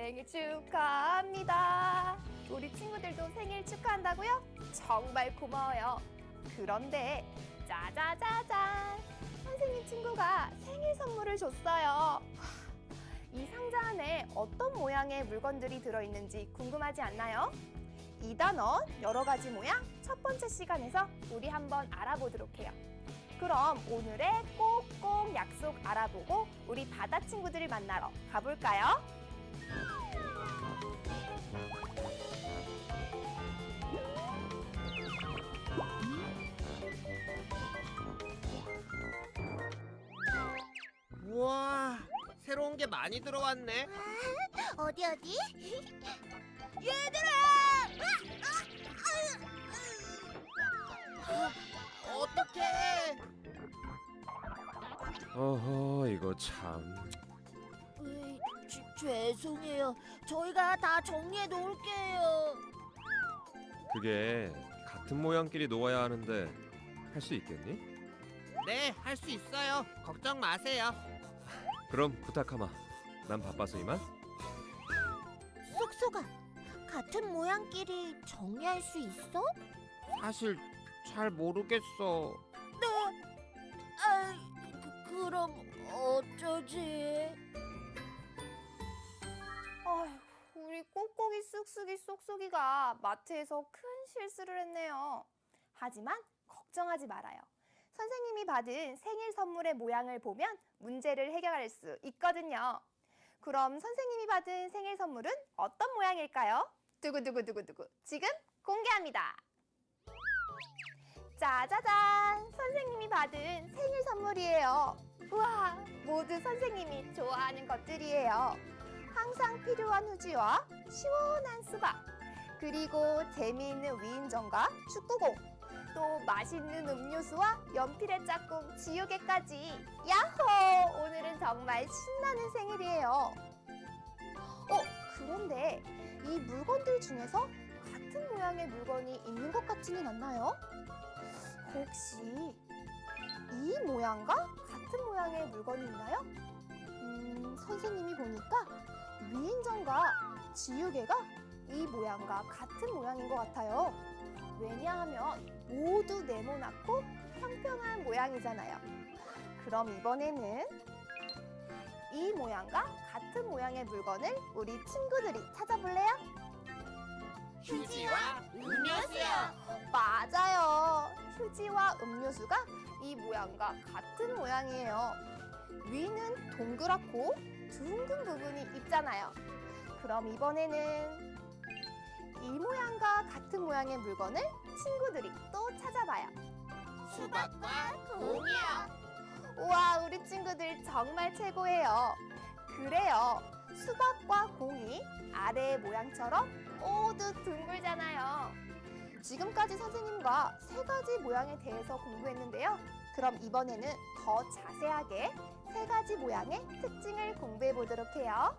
생일 축하합니다. 우리 친구들도 생일 축하한다고요? 정말 고마워요. 그런데 짜자자잔! 선생님 친구가 생일 선물을 줬어요. 이 상자 안에 어떤 모양의 물건들이 들어있는지 궁금하지 않나요? 2단원 여러 가지 모양 첫 번째 시간에서 우리 한번 알아보도록 해요. 그럼 오늘의 꼭꼭 약속 알아보고 우리 바다 친구들을 만나러 가볼까요? 우와, 새로운 게 많이 들어왔네. 어디? 얘들아! 어떡해? 어허, 이거 참. 죄송해요. 저희가 다 정리해 놓을게요. 그게 같은 모양끼리 놓아야 하는데 할 수 있겠니? 네, 할 수 있어요. 걱정 마세요. 그럼 부탁하마. 난 바빠서 이만. 쏙쏙아, 같은 모양끼리 정리할 수 있어? 사실 잘 모르겠어. 그럼 어쩌지? 아휴, 우리 꼭꼭이 쓱쓱이 쏙쏙이가 마트에서 큰 실수를 했네요. 하지만 걱정하지 말아요. 선생님이 받은 생일 선물의 모양을 보면 문제를 해결할 수 있거든요. 그럼 선생님이 받은 생일 선물은 어떤 모양일까요? 두구두구두구두구 지금 공개합니다. 짜자잔! 선생님이 받은 생일 선물이에요. 우와, 모두 선생님이 좋아하는 것들이에요. 항상 필요한 휴지와 시원한 수박, 그리고 재미있는 위인전과 축구공, 또 맛있는 음료수와 연필의 짝꿍, 지우개까지. 야호! 오늘은 정말 신나는 생일이에요. 그런데 이 물건들 중에서 같은 모양의 물건이 있는 것 같지는 않나요? 혹시 이 모양과 같은 모양의 물건이 있나요? 선생님이 보니까 위인전과 지우개가 이 모양과 같은 모양인 것 같아요. 왜냐하면 모두 네모나고 평평한 모양이잖아요. 그럼 이번에는 이 모양과 같은 모양의 물건을 우리 친구들이 찾아볼래요? 휴지와 음료수요. 맞아요. 휴지와 음료수가 이 모양과 같은 모양이에요. 위는 동그랗고 둥근 부분이 있잖아요. 그럼 이번에는 이 모양과 같은 모양의 물건을 친구들이 또 찾아봐요. 수박과 공이요. 우와, 우리 친구들 정말 최고예요. 그래요. 수박과 공이 아래의 모양처럼 모두 둥글잖아요. 지금까지 선생님과 세 가지 모양에 대해서 공부했는데요. 그럼 이번에는 더 자세하게 세 가지 모양의 특징을 공부해 보도록 해요.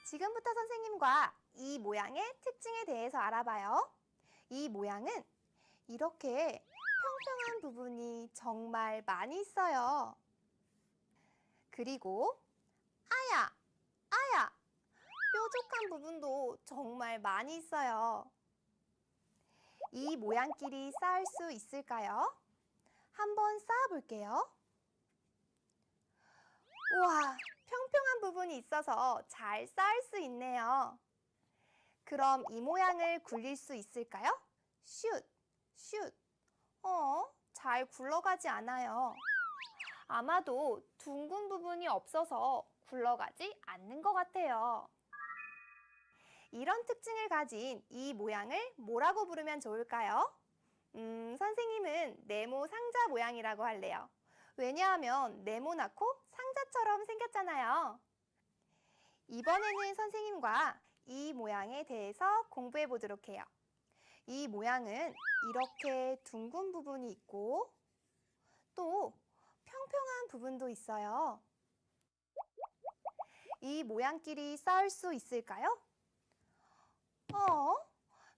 지금부터 선생님과 이 모양의 특징에 대해서 알아봐요. 이 모양은 이렇게 평평한 부분이 정말 많이 있어요. 그리고 아야, 뾰족한 부분도 정말 많이 있어요. 이 모양끼리 쌓을 수 있을까요? 한번 쌓아볼게요. 우와, 평평한 부분이 있어서 잘 쌓을 수 있네요. 그럼 이 모양을 굴릴 수 있을까요? 슛. 잘 굴러가지 않아요. 아마도 둥근 부분이 없어서 굴러가지 않는 것 같아요. 이런 특징을 가진 이 모양을 뭐라고 부르면 좋을까요? 선생님은 네모 상자 모양이라고 할래요. 왜냐하면 네모나고 상자처럼 생겼잖아요. 이번에는 선생님과 이 모양에 대해서 공부해 보도록 해요. 이 모양은 이렇게 둥근 부분이 있고 또 평평한 부분도 있어요. 이 모양끼리 쌓을 수 있을까요?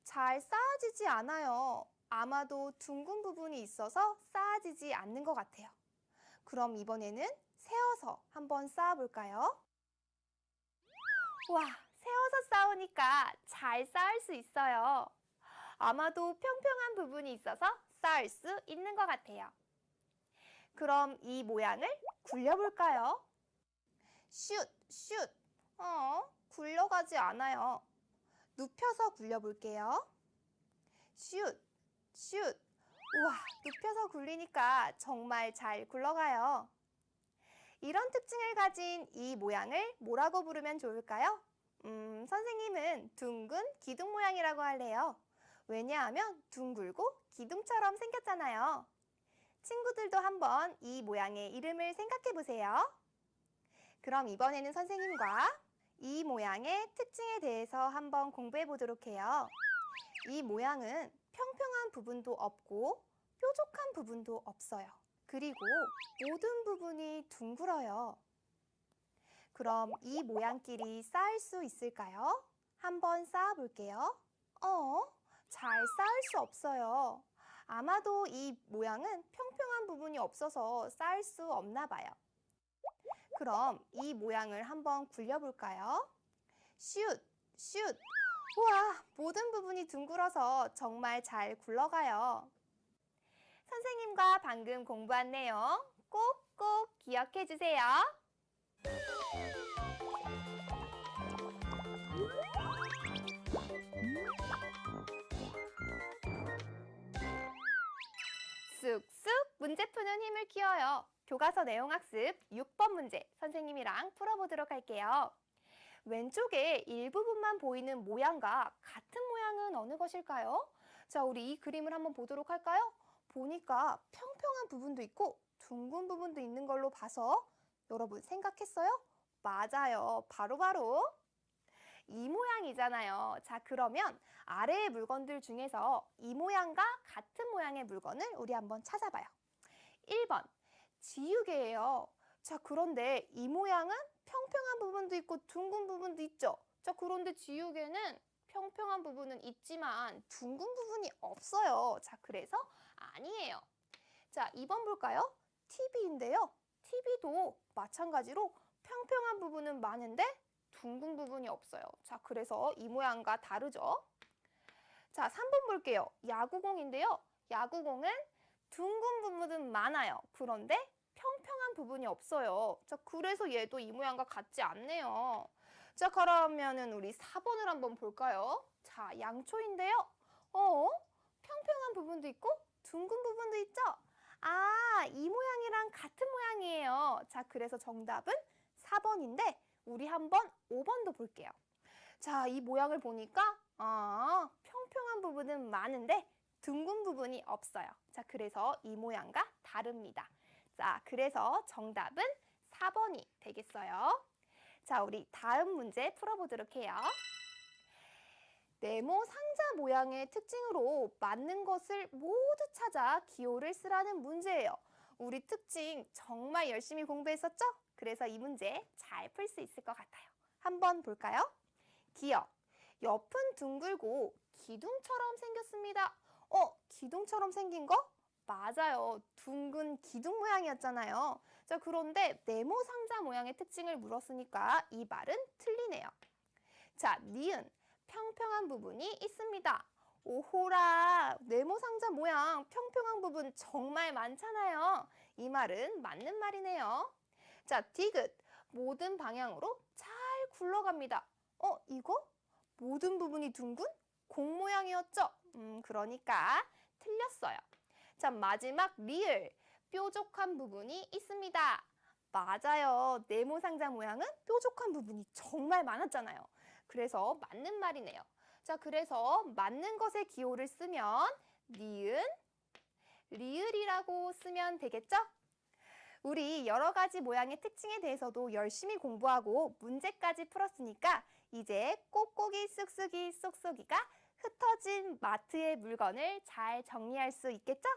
잘 쌓아지지 않아요. 아마도 둥근 부분이 있어서 쌓아지지 않는 것 같아요. 그럼 이번에는 세워서 한번 쌓아볼까요? 와, 세워서 쌓으니까 잘 쌓을 수 있어요. 아마도 평평한 부분이 있어서 쌓을 수 있는 것 같아요. 그럼 이 모양을 굴려볼까요? 슛, 슛. 굴러가지 않아요. 눕혀서 굴려볼게요. 슛, 슛. 우와, 눕혀서 굴리니까 정말 잘 굴러가요. 이런 특징을 가진 이 모양을 뭐라고 부르면 좋을까요? 선생님은 둥근 기둥 모양이라고 할래요. 왜냐하면 둥글고 기둥처럼 생겼잖아요. 친구들도 한번 이 모양의 이름을 생각해 보세요. 그럼 이번에는 선생님과 이 모양의 특징에 대해서 한번 공부해 보도록 해요. 이 모양은 평평한 부분도 없고 뾰족한 부분도 없어요. 그리고 모든 부분이 둥글어요. 그럼 이 모양끼리 쌓을 수 있을까요? 한번 쌓아 볼게요. 잘 쌓을 수 없어요. 아마도 이 모양은 평평한 부분이 없어서 쌓을 수 없나 봐요. 그럼 이 모양을 한번 굴려볼까요? 슛, 슛. 우와, 모든 부분이 둥글어서 정말 잘 굴러가요. 선생님과 방금 공부한 내용 꼭꼭 기억해 주세요. 쑥쑥 문제 푸는 힘을 키워요. 교과서 내용학습 6번 문제 선생님이랑 풀어보도록 할게요. 왼쪽에 일부분만 보이는 모양과 같은 모양은 어느 것일까요? 자, 우리 이 그림을 한번 보도록 할까요? 보니까 평평한 부분도 있고 둥근 부분도 있는 걸로 봐서 여러분 생각했어요? 맞아요. 바로 이 모양이잖아요. 자, 그러면 아래의 물건들 중에서 이 모양과 같은 모양의 물건을 우리 한번 찾아봐요. 1번, 지우개예요. 자, 그런데 이 모양은 평평한 부분도 있고 둥근 부분도 있죠. 자, 그런데 지우개는 평평한 부분은 있지만 둥근 부분이 없어요. 자, 그래서 아니에요. 자, 2번 볼까요? TV인데요. TV도 마찬가지로 평평한 부분은 많은데 둥근 부분이 없어요. 자, 그래서 이 모양과 다르죠. 자, 3번 볼게요. 야구공인데요. 야구공은 둥근 부분은 많아요. 그런데 평평한 부분이 없어요. 자, 그래서 얘도 이 모양과 같지 않네요. 자, 그러면은 우리 4번을 한번 볼까요? 자, 양초인데요. 평평한 부분도 있고 둥근 부분도 있죠? 아, 이 모양이랑 같은 모양이에요. 자, 그래서 정답은 4번인데 우리 한번 5번도 볼게요. 자, 이 모양을 보니까 평평한 부분은 많은데 둥근 부분이 없어요. 자, 그래서 이 모양과 다릅니다. 자, 그래서 정답은 4번이 되겠어요. 자, 우리 다음 문제 풀어보도록 해요. 네모 상자 모양의 특징으로 맞는 것을 모두 찾아 기호를 쓰라는 문제예요. 우리 특징 정말 열심히 공부했었죠? 그래서 이 문제 잘 풀 수 있을 것 같아요. 한번 볼까요? 기억. 옆은 둥글고 기둥처럼 생겼습니다. 기둥처럼 생긴 거? 맞아요. 둥근 기둥 모양이었잖아요. 자, 그런데 네모 상자 모양의 특징을 물었으니까 이 말은 틀리네요. 자, 니은. 평평한 부분이 있습니다. 오호라, 네모 상자 모양 평평한 부분 정말 많잖아요. 이 말은 맞는 말이네요. 자, 디귿. 모든 방향으로 잘 굴러갑니다. 이거? 모든 부분이 둥근 공 모양이었죠? 그러니까 틀렸어요. 자, 마지막 리을. 뾰족한 부분이 있습니다. 맞아요. 네모 상자 모양은 뾰족한 부분이 정말 많았잖아요. 그래서 맞는 말이네요. 자, 그래서 맞는 것의 기호를 쓰면 니은, 리을이라고 쓰면 되겠죠? 우리 여러 가지 모양의 특징에 대해서도 열심히 공부하고 문제까지 풀었으니까 이제 꼭꼭이 쑥쑥이 쏙쏙이가 흩어진 마트의 물건을 잘 정리할 수 있겠죠?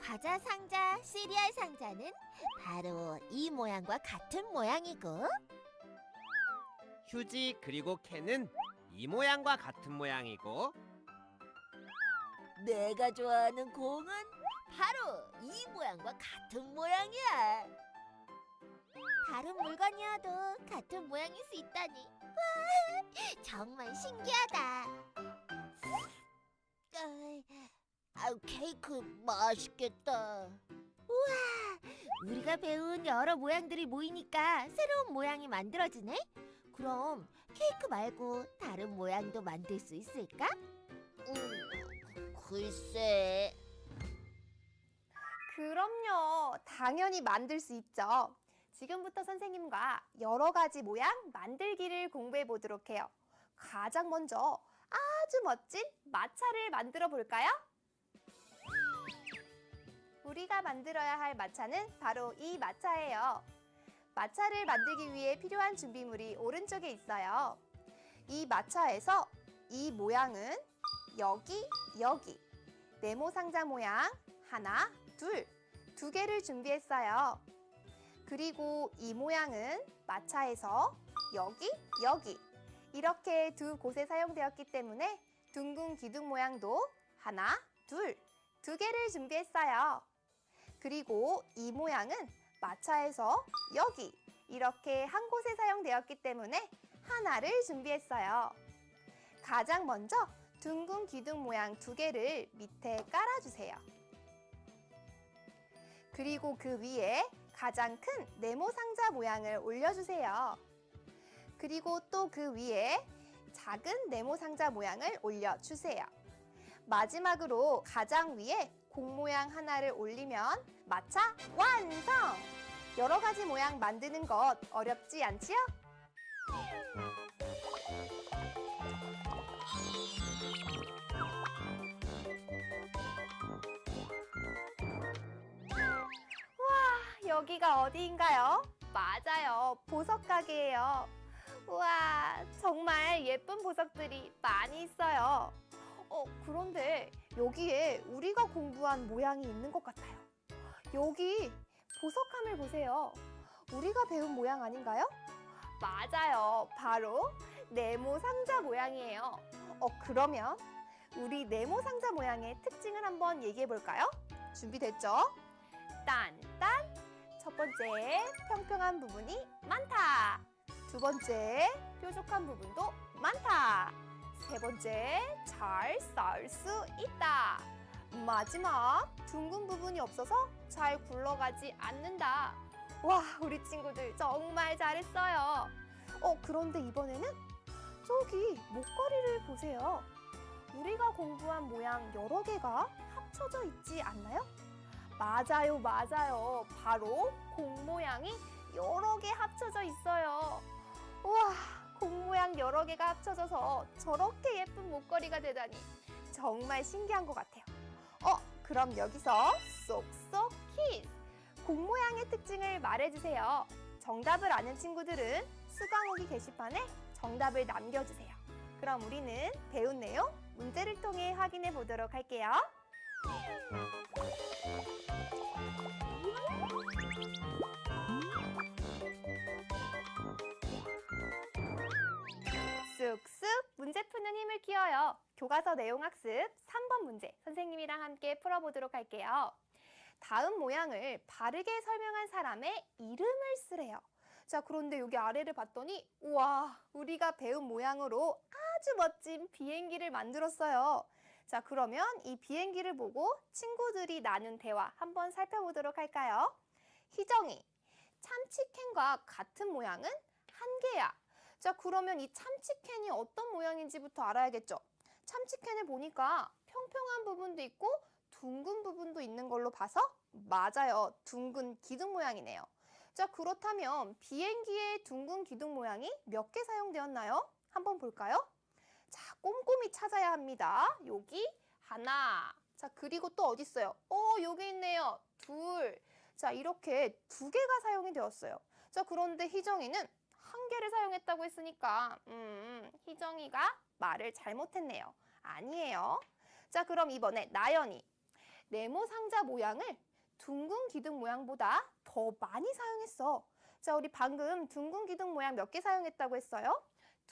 과자 상자, 시리얼 상자는 바로 이 모양과 같은 모양이고, 휴지 그리고 캔은 이 모양과 같은 모양이고, 내가 좋아하는 공은 바로 이 모양과 같은 모양이야. 다른 물건이어도 같은 모양일 수 있다니. 와, 정말 신기하다. 케이크 맛있겠다. 우와, 우리가 배운 여러 모양들이 모이니까 새로운 모양이 만들어지네. 그럼 케이크 말고 다른 모양도 만들 수 있을까? 글쎄. 그럼요. 당연히 만들 수 있죠. 지금부터 선생님과 여러 가지 모양 만들기를 공부해 보도록 해요. 가장 먼저 아주 멋진 마차를 만들어 볼까요? 우리가 만들어야 할 마차는 바로 이 마차예요. 마차를 만들기 위해 필요한 준비물이 오른쪽에 있어요. 이 마차에서 이 모양은 여기, 여기. 네모 상자 모양 하나, 둘, 두 개를 준비했어요. 그리고 이 모양은 마차에서 여기, 여기. 이렇게 두 곳에 사용되었기 때문에 둥근 기둥 모양도 하나, 둘, 두 개를 준비했어요. 그리고 이 모양은 마차에서 여기 이렇게 한 곳에 사용되었기 때문에 하나를 준비했어요. 가장 먼저 둥근 기둥 모양 두 개를 밑에 깔아주세요. 그리고 그 위에 가장 큰 네모 상자 모양을 올려주세요. 그리고 또 그 위에 작은 네모 상자 모양을 올려주세요. 마지막으로 가장 위에 공 모양 하나를 올리면 마차 완성! 여러 가지 모양 만드는 것 어렵지 않지요? 와, 여기가 어디인가요? 맞아요, 보석 가게예요. 우와, 정말 예쁜 보석들이 많이 있어요. 그런데 여기에 우리가 공부한 모양이 있는 것 같아요. 여기 보석함을 보세요. 우리가 배운 모양 아닌가요? 맞아요, 바로 네모 상자 모양이에요. 그러면 우리 네모 상자 모양의 특징을 한번 얘기해 볼까요? 준비됐죠? 딴딴! 첫 번째, 평평한 부분이 많다. 두 번째, 뾰족한 부분도 많다. 세 번째, 잘 쌓을 수 있다. 마지막, 둥근 부분이 없어서 잘 굴러가지 않는다. 와, 우리 친구들 정말 잘했어요. 그런데 이번에는 저기 목걸이를 보세요. 우리가 공부한 모양 여러 개가 합쳐져 있지 않나요? 맞아요, 맞아요. 바로 공 모양이 여러 개 합쳐져 있어요. 우와, 공 모양 여러 개가 합쳐져서 저렇게 예쁜 목걸이가 되다니 정말 신기한 것 같아요. 그럼 여기서 쏙쏙 퀴즈! 공 모양의 특징을 말해주세요. 정답을 아는 친구들은 수강후기 게시판에 정답을 남겨주세요. 그럼 우리는 배운 내용 문제를 통해 확인해 보도록 할게요. 쑥쑥 문제 푸는 힘을 키워요. 교과서 내용 학습 3번 문제 선생님이랑 함께 풀어보도록 할게요. 다음 모양을 바르게 설명한 사람의 이름을 쓰래요. 자, 그런데 여기 아래를 봤더니 우와, 우리가 배운 모양으로 아주 멋진 비행기를 만들었어요. 자, 그러면 이 비행기를 보고 친구들이 나눈 대화 한번 살펴보도록 할까요? 희정이, 참치캔과 같은 모양은 한 개야. 자, 그러면 이 참치캔이 어떤 모양인지부터 알아야겠죠? 참치캔을 보니까 평평한 부분도 있고 둥근 부분도 있는 걸로 봐서 맞아요, 둥근 기둥 모양이네요. 자, 그렇다면 비행기의 둥근 기둥 모양이 몇 개 사용되었나요? 한번 볼까요? 자, 꼼꼼히 찾아야 합니다. 여기 하나. 자, 그리고 또 어디 있어요? 여기 있네요. 둘. 자, 이렇게 두 개가 사용이 되었어요. 자, 그런데 희정이는 한 개를 사용했다고 했으니까 희정이가 말을 잘못했네요. 아니에요. 자, 그럼 이번에 나연이. 네모 상자 모양을 둥근 기둥 모양보다 더 많이 사용했어. 자, 우리 방금 둥근 기둥 모양 몇 개 사용했다고 했어요?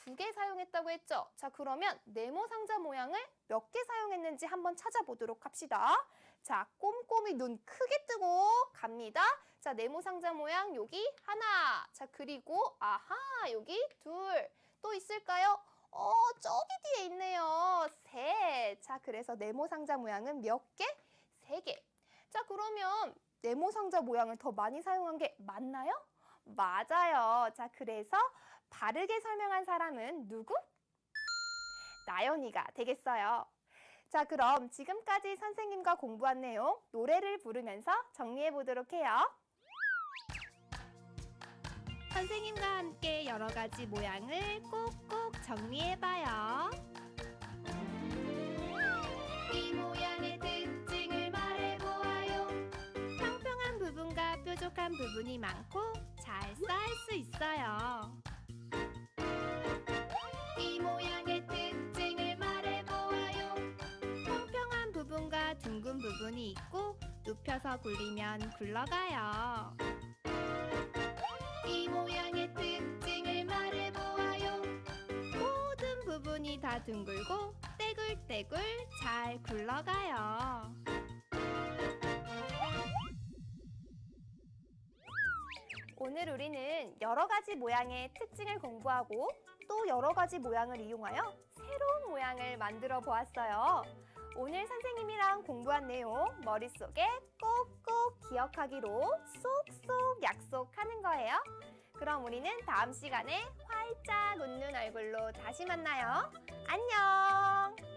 2개 사용했다고 했죠? 자, 그러면 네모 상자 모양을 몇 개 사용했는지 한번 찾아보도록 합시다. 자, 꼼꼼히 눈 크게 뜨고 갑니다. 자, 네모상자 모양 여기 하나. 자, 그리고 아하, 여기 둘. 또 있을까요? 저기 뒤에 있네요. 셋. 자, 그래서 네모상자 모양은 몇 개? 3개. 자, 그러면 네모상자 모양을 더 많이 사용한 게 맞나요? 맞아요. 자, 그래서 바르게 설명한 사람은 누구? 나연이가 되겠어요. 자, 그럼 지금까지 선생님과 공부한 내용 노래를 부르면서 정리해 보도록 해요. 선생님과 함께 여러 가지 모양을 꼭꼭 정리해봐요. 이 모양의 특징을 말해보아요. 평평한 부분과 뾰족한 부분이 많고 잘 쌓을 수 있어요. 이 모양의 특징을 말해보아요. 평평한 부분과 둥근 부분이 있고 눕혀서 굴리면 굴러가요. 이 모양의 특징을 말해보아요. 모든 부분이 다 둥글고 떼굴떼굴 잘 굴러가요. 오늘 우리는 여러 가지 모양의 특징을 공부하고 또 여러 가지 모양을 이용하여 새로운 모양을 만들어 보았어요. 오늘 선생님이랑 공부한 내용 머릿속에 꼭꼭 기억하기로 쏙쏙 약속하는 거예요. 그럼 우리는 다음 시간에 활짝 웃는 얼굴로 다시 만나요. 안녕!